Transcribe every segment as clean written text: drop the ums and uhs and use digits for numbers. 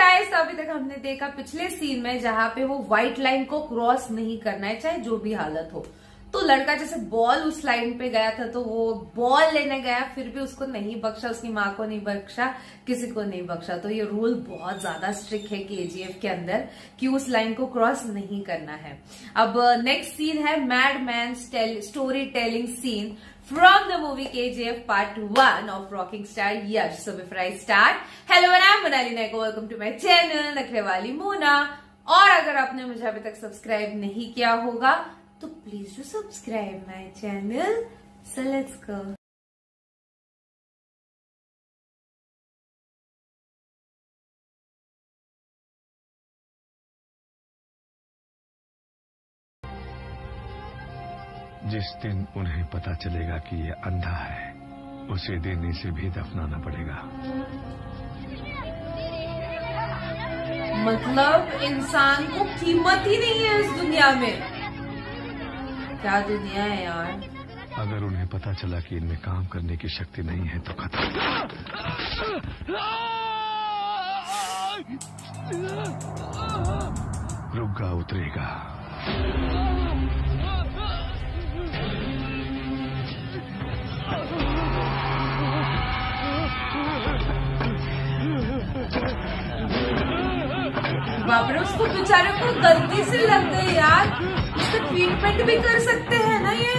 Guys, अभी तक हमने देखा पिछले सीन में जहां पे वो व्हाइट लाइन को क्रॉस नहीं करना है चाहे जो भी हालत हो। तो लड़का जैसे बॉल उस लाइन पे गया था तो वो बॉल लेने गया, फिर भी उसको नहीं बख्शा, उसकी माँ को नहीं बख्शा, किसी को नहीं बख्शा। तो ये रूल बहुत ज्यादा स्ट्रिक्ट है केजीएफ के अंदर कि उस लाइन को क्रॉस नहीं करना है। अब नेक्स्ट सीन है mad man story telling scene from the movie KGF Part 1 of Rocking Star Yash. So before I start, hello and I'm Monali Naiko. Welcome to my channel नखरे वाली मोना। और अगर आपने मुझे अभी तक सब्सक्राइब नहीं किया होगा तो please do subscribe my channel. So let's go। जिस दिन उन्हें पता चलेगा कि ये अंधा है, उसी दिन इसे भी दफनाना पड़ेगा। मतलब इंसान को कीमत ही नहीं है इस दुनिया में। क्या दुनिया है यार। अगर उन्हें पता चला कि इनमें काम करने की शक्ति नहीं है तो खत्म। रुग्गा उतरेगा। बाप रे, उसको बेचारे को गलती से लग गई यार। इसका ट्रीटमेंट भी कर सकते हैं ना ये।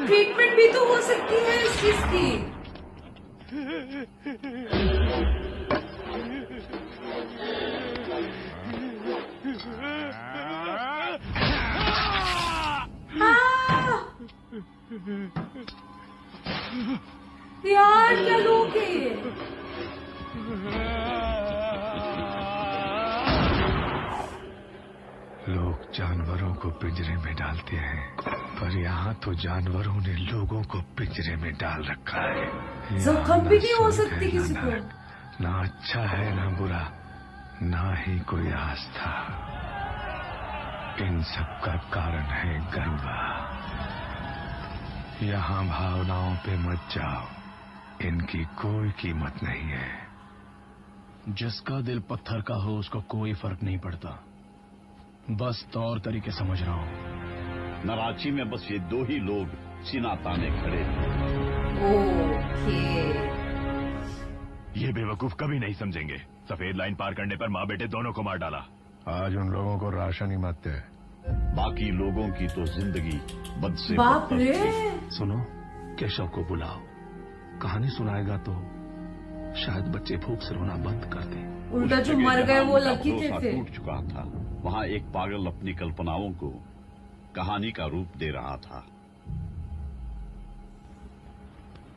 ट्रीटमेंट भी तो हो सकती है इस चीज की। यार क्या लोग हैं ये। लोग जानवरों को पिंजरे में डालते हैं, पर यहाँ तो जानवरों ने लोगों को पिंजरे में डाल रखा है। जख्म भी नहीं हो सकती किसी को। ना अच्छा है ना बुरा, ना ही कोई आस्था। इन सब का कारण है गंगा। यहाँ भावनाओं पे मत जाओ, इनकी कोई कीमत नहीं है। जिसका दिल पत्थर का हो उसको कोई फर्क नहीं पड़ता। बस तौर तरीके समझ रहा हूँ। नराची में बस ये दो ही लोग सीना ताने खड़े हैं। ओके। ये बेवकूफ कभी नहीं समझेंगे। सफेद लाइन पार करने पर माँ बेटे दोनों को मार डाला। आज उन लोगों को राशन ही मत दे। बाकी लोगों की तो जिंदगी बद से बाप रे। सुनो, केशव को बुलाओ। कहानी सुनाएगा तो शायद बच्चे भूख से रोना बंद कर दें। उल्टा जो मर गए वो लकी थे। टूट चुका था। वहाँ एक पागल अपनी कल्पनाओं को कहानी का रूप दे रहा था।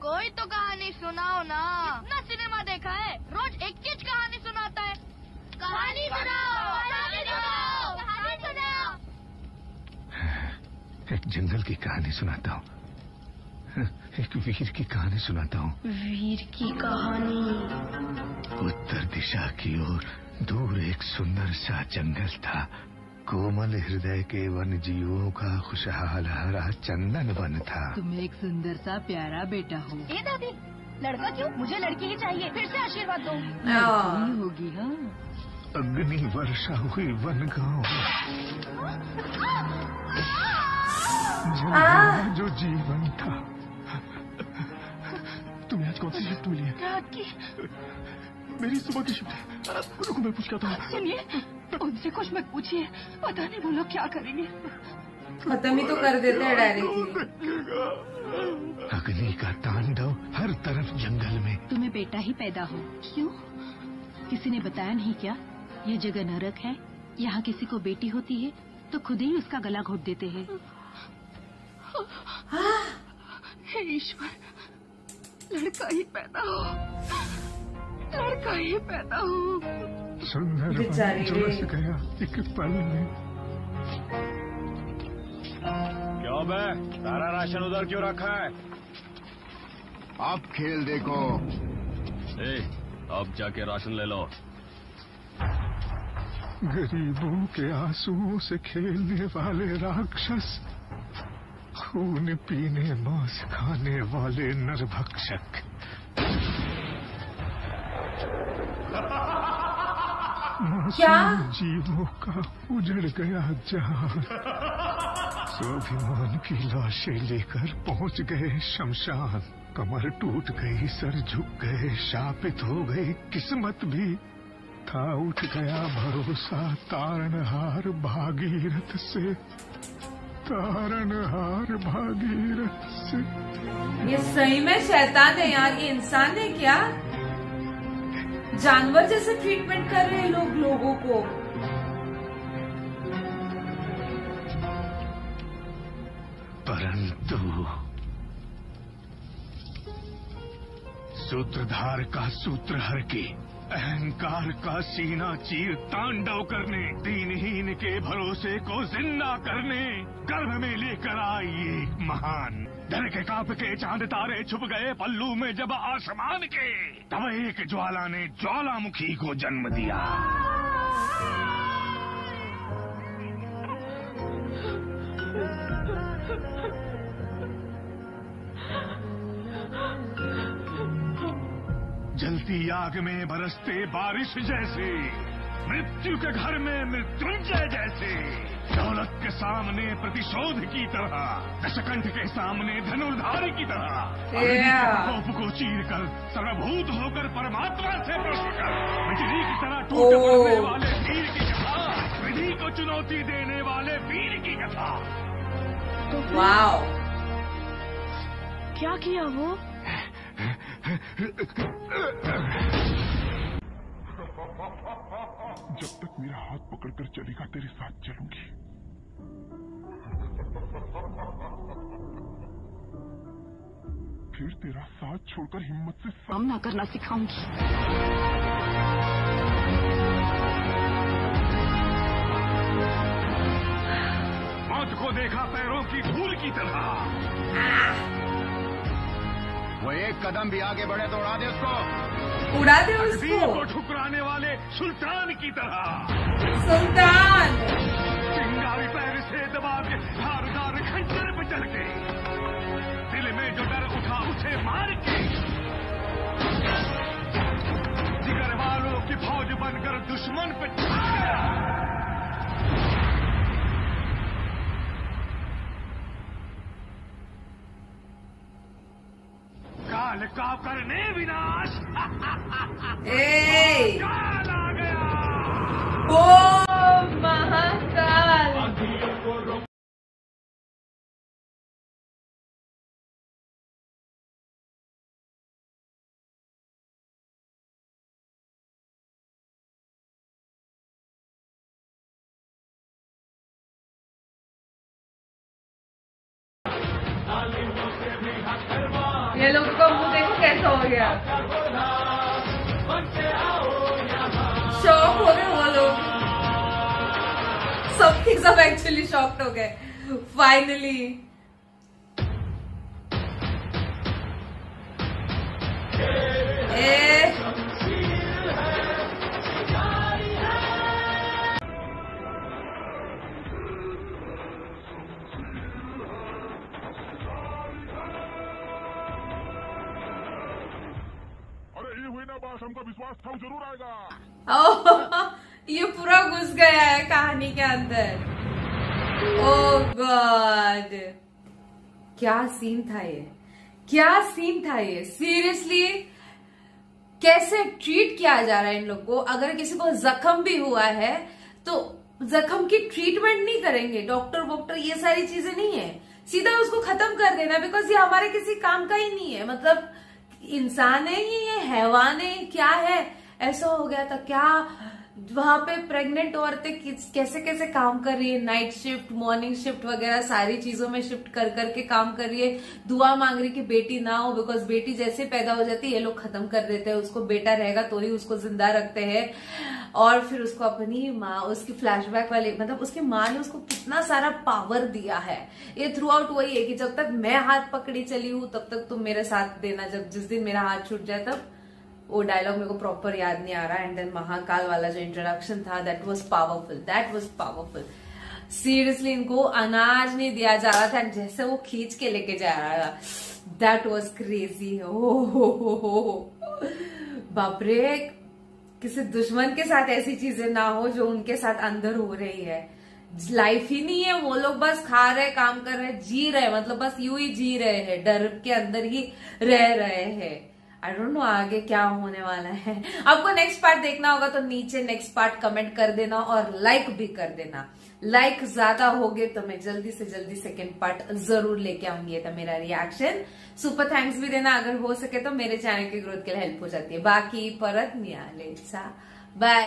कोई तो कहानी सुनाओ ना। कितना सिनेमा देखा है, रोज एक ही कहानी सुनाता है। कहानी सुनाओ, कहानी सुनाओ, कहानी सुनाओ। एक जंगल की कहानी सुनाता हूँ। एक वीर की कहानी सुनाता हूँ। वीर की कहानी। उत्तर दिशा की ओर दूर एक सुंदर सा जंगल था। कोमल हृदय के वन जीवों का खुशहाल हरा चंदन वन था। तुम एक सुंदर सा प्यारा बेटा हो। ए दादी, लड़का क्यों? मुझे लड़की ही चाहिए। फिर से आशीर्वाद दो। लड़की होगी। हाँ, अग्नि वर्षा हुई वन गाँव। जो जीवन था। तुम्हें आज कौन सी शिफ्ट मिली है? रात की। मेरी सुबह की शिफ्ट है। रुको, मैं पूछ क्या था। सुनिए, उनसे कुछ मत पूछिए। पता नहीं वो लोग क्या करेंगे। खत्म ही तो कर देते हैं डायरेक्टली। अग्नि का तांडव हर तरफ जंगल में। तुम्हें बेटा ही पैदा हो। क्यों? किसी ने बताया नहीं क्या? ये जगह नरक है। यहाँ किसी को बेटी होती है तो खुद ही उसका गला घोट देते हैं। हे ईश्वर, लड़का ही पैदा हो, लड़का ही पैदा हो। सुंदर वन झुलस गया एक पल में। क्यों बे, सारा राशन उधर क्यों रखा है? अब खेल देखो। अब जाके राशन ले लो। गरीबों के आंसुओं से खेलने वाले राक्षस, खून पीने मांस खाने वाले नरभक्षक। मासूम जीवों का उजड़ गया जहान। स्वाभिमान की लाशें लेकर पहुंच गए शमशान। कमर टूट गई, सर झुक गए, शापित हो गई किस्मत भी। था उठ गया भरोसा तारणहार भागीरथ से, तारणहार भागीरथ से। ये सही में शैतान है यार, ये इंसान है क्या? जानवर जैसे ट्रीटमेंट कर रहे हैं लोग लोगों को। परंतु सूत्रधार का सूत्र हर के, अहंकार का सीना चीर तांडव करने, दीनहीन के भरोसे को जिंदा करने गर्भ में लेकर आई एक महान। डर के कांप के चांद तारे छुप गए पल्लू में जब आसमान के, तब एक ज्वाला ने ज्वालामुखी को जन्म दिया। जलती आग में बरसते बारिश जैसे, मृत्यु के घर में मृत्युंजय जैसे, दौलत के सामने प्रतिशोध की तरह, दशकंठ के सामने धनुर्धारी की तरह, कोप को चीर कर सर्वभूत होकर परमात्मा से प्रश्न कर, बिजली की तरह टूट पड़ने वाले वीर की कथा, विधि को चुनौती देने वाले वीर की कथा। वाओ, क्या किया वो? जब तक मेरा हाथ पकड़कर चलेगा तेरे साथ चलूंगी। फिर तेरा साथ छोड़कर हिम्मत से सामना करना सिखाऊंगी। मौत को देखा पैरों की धूल की तरह। वो एक कदम भी आगे बढ़े तो उड़ा दे उसको, उड़ा दे उसको। को ठुकराने वाले सुल्तान की तरह। सुल्तान चिंगारी पैर से दबा के धारदार खंजर पे चढ़ के, दिल में जो डर उठा उसे मार के, जिगर वालों की फौज बनकर दुश्मन पे छा गया। काल का करने विनाश। काल आ गया। ओ महाकाल। ये लोग का मुंह देखो कैसा हो गया, शॉक हो गए वो लोग। सब एक्चुअली शॉक्ड हो गए फाइनली। हमका विश्वास था वो जरूर आएगा। ये पूरा घुस गया है कहानी के अंदर। ओह गॉड, क्या सीन था ये, क्या सीन था ये। सीरियसली कैसे ट्रीट किया जा रहा है इन लोग को। अगर किसी को जख्म भी हुआ है तो जख्म की ट्रीटमेंट नहीं करेंगे, डॉक्टर ये सारी चीजें नहीं है, सीधा उसको खत्म कर देना, बिकॉज ये हमारे किसी काम का ही नहीं है। मतलब इंसान है ये हैवान है, क्या है। ऐसा हो गया था क्या वहां पे प्रेग्नेंट औरतें कैसे कैसे काम कर रही है, नाइट शिफ्ट मॉर्निंग शिफ्ट वगैरह सारी चीजों में शिफ्ट कर करके काम कर रही है। दुआ मांग रही कि बेटी ना हो, बिकॉज बेटी जैसे पैदा हो जाती है ये लोग खत्म कर देते हैं उसको, बेटा रहेगा तो ही उसको जिंदा रखते हैं। और फिर उसको अपनी माँ, उसकी फ्लैशबैक वाली, मतलब उसकी माँ ने उसको कितना सारा पावर दिया है। ये थ्रू आउट वही है कि जब तक मैं हाथ पकड़ी चली हूं तब तक तुम मेरे साथ देना, जब जिस दिन मेरा हाथ छूट जाए तब। वो डायलॉग मेरे को प्रॉपर याद नहीं आ रहा। एंड देन महाकाल वाला जो इंट्रोडक्शन था that was powerful, that was powerful. Seriously इनको अनाज नहीं दिया जा रहा था, जैसे वो खींच के लेके जा रहा था, दैट वॉज क्रेजी। हो बाप रे, किसी दुश्मन के साथ ऐसी चीजें ना हो जो उनके साथ अंदर हो रही है। लाइफ ही नहीं है, वो लोग बस खा रहे, काम कर रहे, जी रहे, मतलब बस यूं ही जी रहे हैं, डर के अंदर ही रह रहे हैं। आई डोंट नो आगे क्या होने वाला है। आपको नेक्स्ट पार्ट देखना होगा तो नीचे नेक्स्ट पार्ट कमेंट कर देना और लाइक भी कर देना। लाइक ज्यादा हो गए तो मैं जल्दी से जल्दी सेकंड पार्ट जरूर लेके आऊंगी। ये था मेरा रिएक्शन। सुपर थैंक्स भी देना अगर हो सके तो, मेरे चैनल की ग्रोथ के लिए हेल्प हो जाती है। बाकी परत मिळाले, बाय।